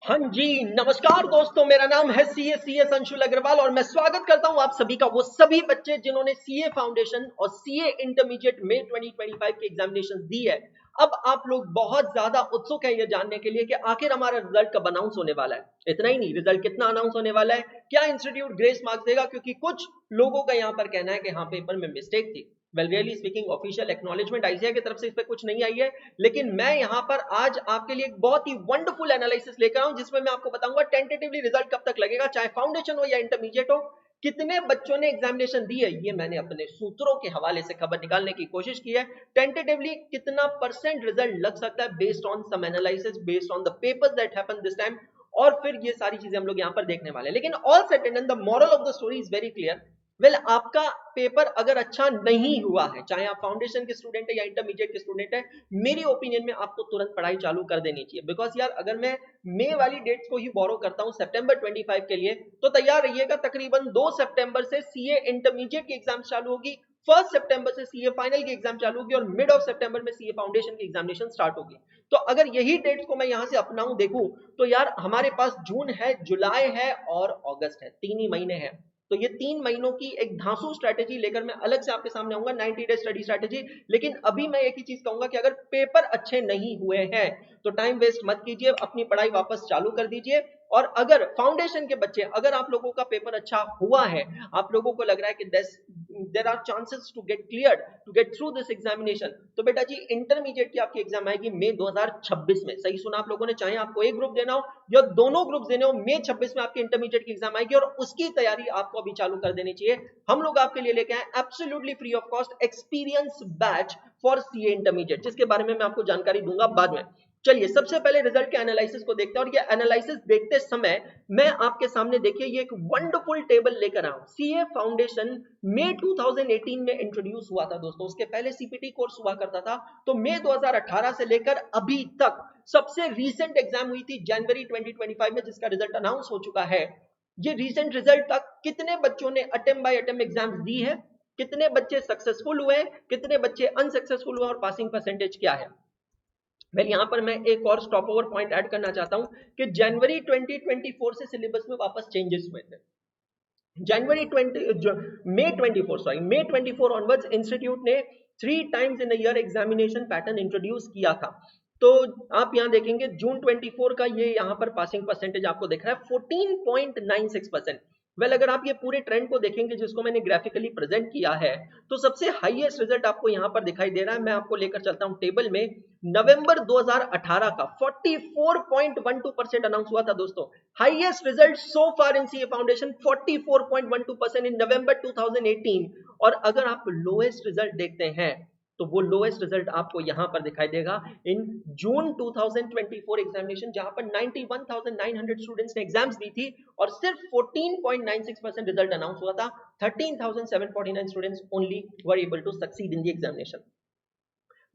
हाँ जी, नमस्कार दोस्तों, मेरा नाम है सीए अंशुल अग्रवाल और मैं स्वागत करता हूं आप सभी का, वो सभी बच्चे जिन्होंने सीए फाउंडेशन और सीए इंटरमीडिएट में 2025 के एग्जामिनेशन दी है। अब आप लोग बहुत ज्यादा उत्सुक है ये जानने के लिए कि आखिर हमारा रिजल्ट कब अनाउंस होने वाला है। इतना ही नहीं, रिजल्ट कितना अनाउंस होने वाला है, क्या इंस्टीट्यूट ग्रेस मार्क्स देगा, क्योंकि कुछ लोगों का यहाँ पर कहना है कि हाँ पेपर में मिस्टेक थी। Well really speaking, official acknowledgement ICAI की तरफ से इस पे कुछ नहीं आई है, लेकिन मैं यहां पर आज आपके लिए एक बहुत ही वंडरफुल एनालिसिस लेकर आऊं जिसमें मैं आपको बताऊंगा टेंटेटिवली रिजल्ट कब तक लगेगा, चाहे फाउंडेशन हो या इंटरमीडिएट हो, कितने बच्चों ने एग्जामिनेशन दी है, ये मैंने अपने सूत्रों के हवाले से खबर निकालने की कोशिश की है। टेंटेटिवली कितना परसेंट रिजल्ट लग सकता है based on some analysis, based on the papers that happen this time, और फिर ये सारी चीजें हम लोग यहां पर देखने वाले हैं। लेकिन all set and the moral of the story is very clear. Well आपका पेपर अगर अच्छा नहीं हुआ है, चाहे आप फाउंडेशन के स्टूडेंट है या इंटरमीडिएट के स्टूडेंट है, मेरी ओपिनियन में आपको तुरंत पढ़ाई चालू कर देनी चाहिए। बिकॉज यार अगर मैं मई वाली डेट्स को ही बोरो करता हूं सितंबर 25 के लिए, तो तैयार रहिएगा, तकरीबन 2 सितंबर से सीए इंटरमीडिएट की एग्जाम चालू होगी, 1 सितंबर से सीए फाइनल की एग्जाम चालू होगी और मिड ऑफ सितंबर में सीए फाउंडेशन की एग्जामिनेशन स्टार्ट होगी। तो अगर यही डेट्स को मैं यहां से अपनाऊं देखूं, तो यार हमारे पास जून है, जुलाई है और अगस्त है, 3 ही महीने हैं। तो ये 3 महीनों की एक धांसू स्ट्रेटेजी लेकर मैं अलग से आपके सामने आऊंगा, 90 डे स्टडी स्ट्रेटेजी। लेकिन अभी मैं एक ही चीज कहूंगा कि अगर पेपर अच्छे नहीं हुए हैं तो टाइम वेस्ट मत कीजिए, अपनी पढ़ाई वापस चालू कर दीजिए। और अगर फाउंडेशन के बच्चे, अगर आप लोगों का पेपर अच्छा हुआ है, आप लोगों को लग रहा है कि there are chances to get clear, to get through this examination, तो बेटा जी इंटरमीडिएट की आपकी एग्जाम आएगी मई 2026 में। सही सुना आप लोगों ने, चाहे आपको एक ग्रुप देना हो या दोनों ग्रुप देने हो, मई 26 में आपकी इंटरमीडिएट की एग्जाम आएगी और उसकी तैयारी आपको अभी चालू कर देनी चाहिए। हम लोग आपके लिए लेके आए absolutely free of cost experience batch for CA intermediate, जिसके बारे में मैं आपको जानकारी दूंगा बाद में। चलिए सबसे पहले रिजल्ट के एनालिसिस को देखते हैं, और ये एनालिसिस देखते समय मैं आपके सामने, देखिए ये एक वंडरफुल टेबल लेकर आऊं। सीए फाउंडेशन मई 2018 में इंट्रोड्यूस हुआ था दोस्तों, उसके पहले सीपीटी कोर्स हुआ करता था। तो मई 2018 से लेकर अभी तक सबसे रीसेंट एग्जाम हुई थी जनवरी 2025 में, जिसका रिजल्ट अनाउंस हो चुका है। ये रीसेंट रिजल्ट तक कितने बच्चों ने अटेम्प्ट बाय अटेम्प्ट एग्जाम्स दी है, कितने बच्चे सक्सेसफुल हुए, कितने बच्चे अनसक्सेसफुल हुए और पासिंग परसेंटेज क्या है। वेल यहाँ पर मैं एक और स्टॉप ओवर पॉइंट ऐड करना चाहता हूं कि जनवरी 2024 से सिलेबस में वापस चेंजेस हुए थे। जनवरी 20 मई 24 सॉरी मई 24 ऑनवर्ड्स इंस्टीट्यूट ने 3 times in year examination pattern introduce किया था। तो आप यहां देखेंगे जून 24 का ये यहां पर पासिंग परसेंटेज आपको दिख रहा है 14.96%। वेल अगर आप ये पूरे ट्रेंड को देखेंगे जिसको मैंने ग्राफिकली प्रेजेंट किया है, तो सबसे हाईएस्ट रिजल्ट आपको यहां पर दिखाई दे रहा है। मैं आपको लेकर चलता हूं टेबल में। नवंबर 2018 का 44.12% अनाउंस हुआ था दोस्तों। हाईएस्ट रिजल्ट सो फार इन सीए फाउंडेशन 44.12% इन नवंबर 2018। और अगर आप लोएस्ट रिजल्ट देखते हैं तो वो लोएस्ट रिजल्ट आपको यहां पर दिखाई देगा इन जून 2024 एग्जामिनेशन, जहां पर 91,900 स्टूडेंट्स ने एग्जाम्स दी थी और सिर्फ 14.96% रिजल्ट अनाउंस हुआ था। 13,749 students only were able to succeed in the examination.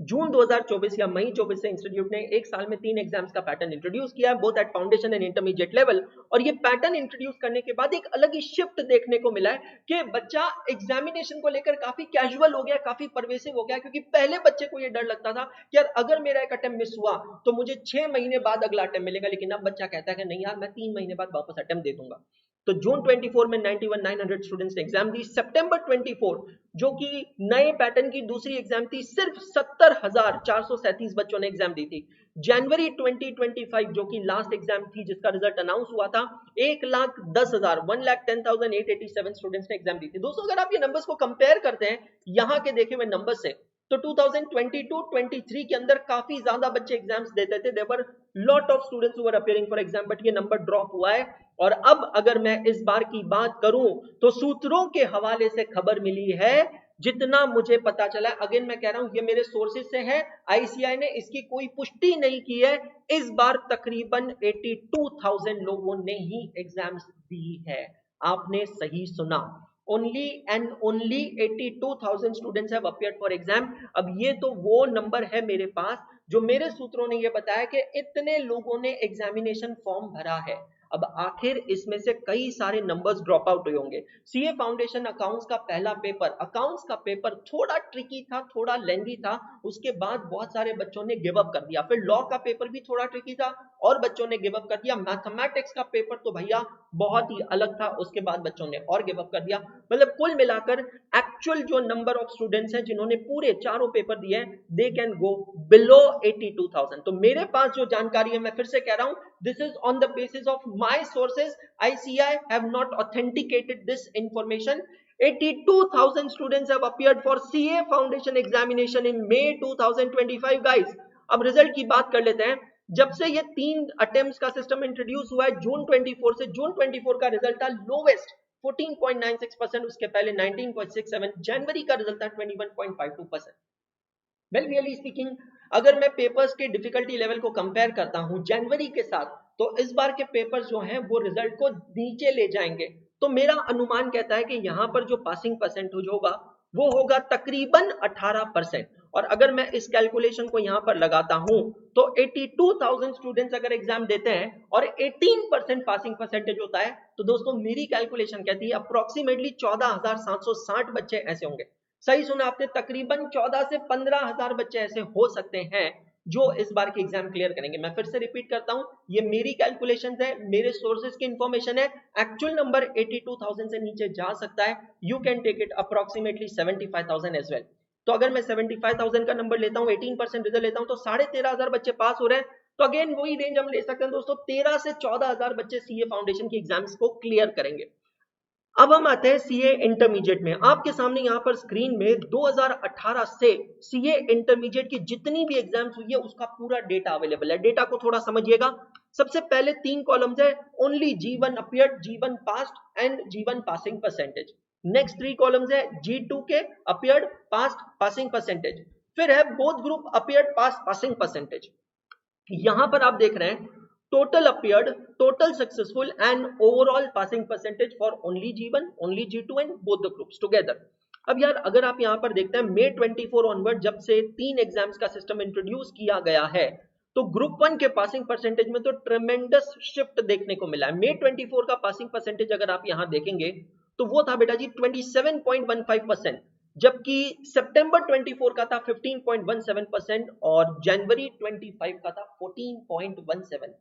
जून 2024 या मई 24 से इंस्टीट्यूट ने एक साल में 3 एग्जाम्स का पैटर्न इंट्रोड्यूस किया है, both at foundation and intermediate level. और ये पैटर्न इंट्रोड्यूस करने के बाद एक अलग ही शिफ्ट देखने को मिला है कि बच्चा एग्जामिनेशन को लेकर काफी कैजुअल हो गया, काफी परवेसिव हो गया। क्योंकि पहले बच्चे को ये डर लगता था कि यार अगर मेरा एक अटेम्प्ट मिस हुआ तो मुझे 6 महीने बाद अगला अटेम्प्ट मिलेगा, लेकिन अब बच्चा कहता है कि नहीं यार मैं 3 महीने बाद वापस अटेम्प्ट दे दूंगा। तो जून 24 में 91,900 स्टूडेंट्स ने एग्जाम दी। सितंबर 24 जो कि नए पैटर्न की दूसरी एग्जाम थी, सिर्फ 70,437 बच्चों ने एग्जाम दी थी। जनवरी 2025 जो कि लास्ट एग्जाम थी जिसका रिजल्ट अनाउंस हुआ था, 1,10,887 स्टूडेंट्स ने एग्जाम दी थी। दोस्तों अगर आप ये नंबर्स को कंपेयर करते हैं यहाँ के देखे हुए नंबर से, तो 2022-23 के अंदर काफी ज्यादा बच्चे एग्जाम्स देते थे। There were lot of students who were appearing for exam, but ये नंबर ड्रॉप हुआ है। और अब अगर मैं इस बार की बात करूं तो सूत्रों के हवाले से खबर मिली है, जितना मुझे पता चला, अगेन मैं कह रहा हूं ये मेरे सोर्सेज से है, आईसीआई ने इसकी कोई पुष्टि नहीं की है, इस बार तकरीबन 82,000 लोगों ने ही एग्जाम्स दी है। आपने सही सुना, only and only 82,000 students have appeared for exam. अब ये तो वो नंबर है मेरे पास जो मेरे सूत्रों ने ये बताया कि इतने लोगों ने एग्जामिनेशन फॉर्म भरा है। अब आखिर इसमें से कई सारे नंबर्स ड्रॉप आउट हुए होंगे। सीए फाउंडेशन अकाउंट्स का पहला पेपर, अकाउंट्स का पेपर थोड़ा ट्रिकी था, थोड़ा लेंथी था, उसके बाद बहुत सारे बच्चों ने गिव अप कर दिया। फिर लॉ का पेपर भी थोड़ा ट्रिकी था और बच्चों ने गिव अप कर दिया। मैथमेटिक्स का पेपर तो भैया बहुत ही अलग था, उसके बाद बच्चों ने और गिव अप कर दिया। मतलब कुल मिलाकर एक्चुअल जो नंबर ऑफ स्टूडेंट्स हैं जिन्होंने पूरे चारों पेपर दिए हैं, दे कैन गो बिलो 82,000। तो मेरे पास जो जानकारी है, मैं फिर से कह रहा हूं, this is on the basis of my sources. ICI have not authenticated this information. 82,000 students have appeared for CA Foundation examination in May 2025 guys. अब रिजल्ट की बात कर लेते हैं। जब से ये 3 अटेम्प्ट्स का सिस्टम इंट्रोड्यूस हुआ है जून 24 से, जून 24 का रिजल्ट था लोवेस्ट 14.96%, उसके पहले 19.67, जनवरी का रिजल्ट था 21.52%। वेल रियली स्पीकिंग, अगर मैं पेपर्स के डिफिकल्टी लेवल को कंपेयर करता हूं जनवरी के साथ, तो इस बार के पेपर्स जो हैं वो रिजल्ट को नीचे ले जाएंगे। तो मेरा अनुमान कहता है कि यहां पर जो पासिंग परसेंटेज होगा वो होगा तकरीबन 18%। और अगर मैं इस कैलकुलेशन को यहां पर लगाता हूं तो 82,000 स्टूडेंट्स अगर एग्जाम देते हैं और 18% पासिंग परसेंटेज होता है, तो दोस्तों मेरी कैलकुलेशन कहती है अप्रोक्सीमेटली 14,760 बच्चे ऐसे होंगे। सही सुना आपने, तकरीबन 14 से 15,000 बच्चे ऐसे हो सकते हैं जो इस बार के एग्जाम क्लियर करेंगे। मैं फिर से रिपीट करता हूं, ये मेरी कैलकुलेशंस है, मेरे सोर्सेज की इंफॉर्मेशन है। एक्चुअल नंबर 82,000 से नीचे जा सकता है, you can take it approximately 75,000 as well. तो अगर मैं 75,000 का नंबर लेता हूं, 18% रिजल्ट लेता हूं, तो 13,500 बच्चे पास हो रहे हैं। तो अगेन वही रेंज हम ले सकते हैं दोस्तों, 13 से 14,000 बच्चे सीए फाउंडेशन की एग्जाम्स को क्लियर करेंगे। अब हम आते हैं सीए इंटरमीडिएट में। आपके सामने यहां पर स्क्रीन में 2018 से सीए इंटरमीडिएट की जितनी भी एग्जाम्स हुई है उसका पूरा डेटा अवेलेबल है। डेटा को थोड़ा समझिएगा। सबसे पहले 3 कॉलम्स है, only G1 appeared, G1 passed and G1 passing percentage. Next 3 columns है G2 के अपीयर्ड, पास्ट, पासिंग परसेंटेज। फिर है बोथ ग्रुप अपीयर्ड, पास, पासिंग परसेंटेज। यहां पर आप देख रहे हैं total appeared, total successful and overall passing percentage for only G1, only G2 and both the groups together. अब यार अगर आप यहां पर देखते हैं May 24 ऑनवर्ड जब से 3 एग्जाम्स का सिस्टम इंट्रोड्यूस किया गया है, तो ग्रुप 1 के पासिंग परसेंटेज में तो ट्रेमेंडस शिफ्ट देखने को मिला है। May 24 का पासिंग परसेंटेज अगर आप यहां देखेंगे तो वो था बेटा जी 27.15%, जबकि सितंबर 24 का था 15.17% और जनवरी 25 का था 14.17,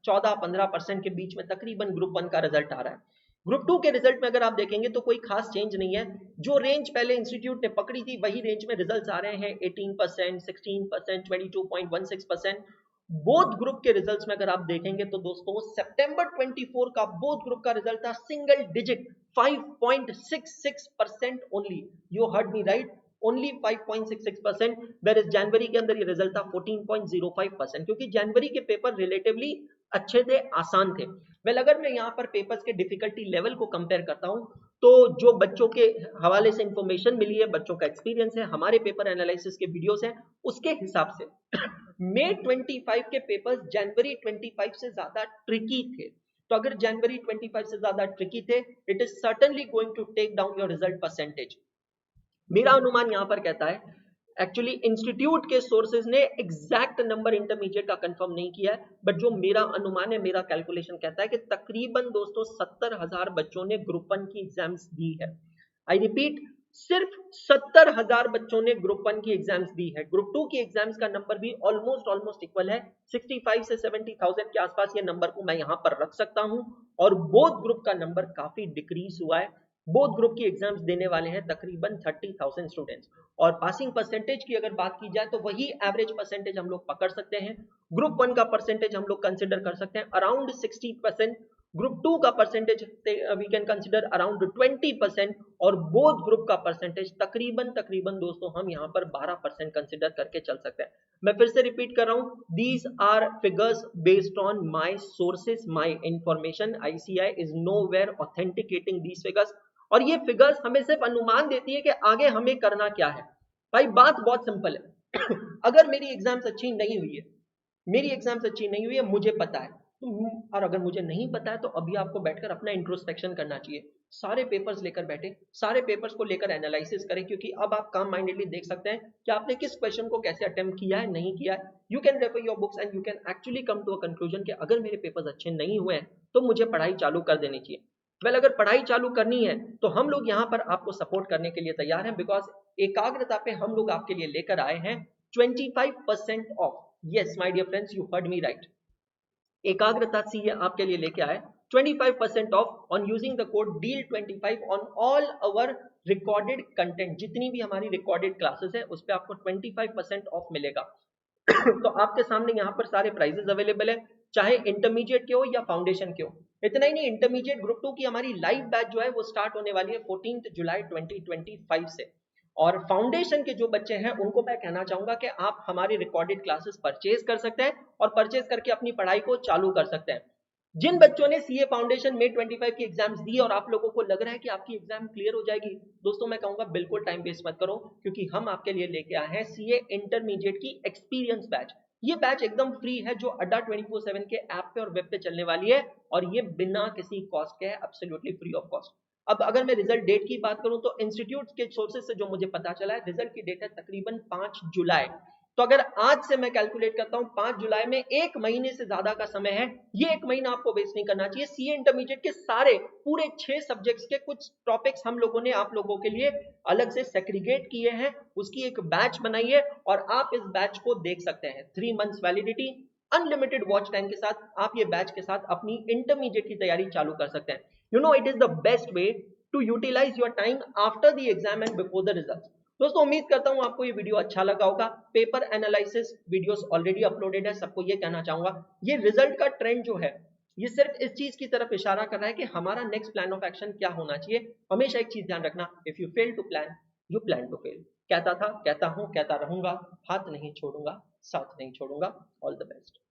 14-15% के बीच में तकरीबन ग्रुप 1 का रिजल्ट आ रहा है। ग्रुप 2 के रिजल्ट में अगर आप देखेंगे तो कोई खास चेंज नहीं है, जो रेंज पहले इंस्टीट्यूट ने पकड़ी थी वही रेंज में रिजल्ट्स आ रहे हैं, 18%, 16%, 22.16%। बोथ ग्रुप के रिजल्ट्स में अगर आप देखेंगे तो दोस्तों सितंबर 24 का बोथ ग्रुप का रिजल्ट था single digit 5.66% only. You heard me right, only 5.66%, whereas जनवरी के अंदर ये रिजल्ट था 14.05%, क्योंकि जनवरी के पेपर रिलेटिवली अच्छे थे, आसान थे। वेल अगर मैं यहाँ पर पेपर्स के डिफिकल्टी लेवल को कंपेयर करता हूँ तो जो बच्चों के हवाले से इंफॉर्मेशन मिली है, बच्चों का एक्सपीरियंस है, हमारे पेपर एनालिसिस के वीडियोस हैं, उसके हिसाब से मई 25 के पेपर्स जनवरी 25 से ज्यादा ट्रिकी थे। तो अगर जनवरी 25 से ज्यादा ट्रिकी थे, it is certainly going to take down your result percentage. मेरा अनुमान यहां पर कहता है, एक्चुअली इंस्टीट्यूट के सोर्सेज ने एग्जैक्ट नंबर इंटरमीडिएट का कंफर्म नहीं किया है, बट जो मेरा अनुमान है, मेरा कैलकुलेशन कहता है कि तकरीबन दोस्तों 70,000 बच्चों ने ग्रुप 1 की एग्जाम्स दी है। आई रिपीट, सिर्फ 70,000 बच्चों ने ग्रुप 1 की एग्जाम्स दी है। ग्रुप 2 की एग्जाम्स का नंबर भी ऑलमोस्ट इक्वल है, 65 से 70,000 के आसपास ये नंबर को मैं यहां पर रख सकता हूं। और बोथ ग्रुप का नंबर काफी डिक्रीज हुआ है। बोथ ग्रुप की एग्जाम्स देने वाले हैं तकरीबन 30,000 स्टूडेंट्स। और पासिंग परसेंटेज की अगर बात की जाए तो वही एवरेज परसेंटेज हम लोग पकड़ सकते हैं। ग्रुप 1 का परसेंटेज हम लोग कंसिडर कर सकते हैं अराउंड 60%, ग्रुप 2 का percentage we can consider around 20%, और बोथ ग्रुप का परसेंटेज तकरीबन दोस्तों हम यहाँ पर 12% कंसिडर करके चल सकते हैं। मैं फिर से रिपीट कर रहा हूँ, these are figures based on my sources, my information. ICI is nowhere authenticating these figures. और ये फिगर्स हमें सिर्फ अनुमान देती है कि आगे हमें करना क्या है। भाई बात बहुत सिंपल है अगर मेरी एग्जाम्स अच्छी नहीं हुई है, मेरी एग्जाम्स अच्छी नहीं हुई है, मुझे पता है, और अगर मुझे नहीं पता है तो अभी आपको बैठकर अपना इंट्रोस्पेक्शन करना चाहिए, सारे पेपर्स लेकर बैठे, सारे पेपर्स को लेकर एनालिसिस करें, क्योंकि अब आप काम माइंडेडली देख सकते हैं कि आपने किस क्वेश्चन को कैसे अटेम्प्ट किया है, नहीं किया है। You can refer your books and you can actually come to a conclusion कि अगर मेरे पेपर्स अच्छे नहीं हुए हैं तो मुझे पढ़ाई चालू कर देनी चाहिए। वेल, अगर पढ़ाई चालू करनी है तो हम लोग यहाँ पर आपको सपोर्ट करने के लिए तैयार हैं, बिकॉज एकाग्रता पे हम लोग आपके लिए लेकर आए हैं 25% off. Yes my dear friends, you heard me right. Ekagrata CA आपके लिए लेके आए 25% off on using the code DEAL25 on all our recorded content. जितनी भी हमारी रिकॉर्डेड क्लासेस है उस पर आपको 25% ऑफ मिलेगा। तो आपके सामने यहाँ पर सारे प्राइजेस अवेलेबल है, चाहे इंटरमीडिएट के हो या फाउंडेशन के हो। इतना ही नहीं, इंटरमीडिएट ग्रुप 2 की हमारी लाइव बैच जो है वो स्टार्ट होने वाली है 14 जुलाई 2025 से। और फाउंडेशन के जो बच्चे हैं उनको मैं कहना चाहूंगा कि आप हमारी रिकॉर्डेड क्लासेस परचेज कर सकते हैं और परचेज करके अपनी पढ़ाई को चालू कर सकते हैं। जिन बच्चों ने सीए फाउंडेशन में 25 की एग्जाम्स दी और आप लोगों को लग रहा है कि आपकी एग्जाम क्लियर हो जाएगी, दोस्तों मैं कहूंगा बिल्कुल टाइम वेस्ट मत करो, क्योंकि हम आपके लिए लेके आए हैं सीए इंटरमीडिएट की एक्सपीरियंस बैच। ये बैच एकदम फ्री है, जो अड्डा 24/7 के ऐप पे और वेब पे चलने वाली है, और ये बिना किसी कॉस्ट के है, एब्सोल्युटली फ्री ऑफ कॉस्ट। अब अगर मैं रिजल्ट डेट की बात करूं तो इंस्टीट्यूट के सोर्सेज से जो मुझे पता चला है, रिजल्ट की डेट है तकरीबन 5 जुलाई। तो अगर आज से मैं कैलकुलेट करता हूं 5 जुलाई में, एक महीने से ज्यादा का समय है। ये एक महीना आपको वेस्ट नहीं करना चाहिए। सीए इंटरमीडिएट के सारे पूरे 6 सब्जेक्ट्स के कुछ टॉपिक्स हम लोगों ने आप लोगों के लिए अलग से सेग्रीगेट किए हैं, उसकी एक बैच बनाई है और आप इस बैच को देख सकते हैं। 3 months validity, unlimited watch time के साथ आप ये बैच के साथ अपनी इंटरमीडिएट की तैयारी चालू कर सकते हैं। You know, it is the best way to utilise your time after the exam and before the result. दोस्तों उम्मीद करता हूं आपको ये वीडियो अच्छा लगा होगा। Paper analysis videos already uploaded है। सबको ये कहना चाहूंगा, ये रिजल्ट का ट्रेंड जो है ये सिर्फ इस चीज की तरफ इशारा कर रहा है कि हमारा नेक्स्ट प्लान ऑफ एक्शन क्या होना चाहिए। हमेशा एक चीज ध्यान रखना, if you fail to plan you plan to fail. कहता था, कहता हूं, कहता रहूंगा, हाथ नहीं छोड़ूंगा, साथ नहीं छोड़ूंगा। All the best.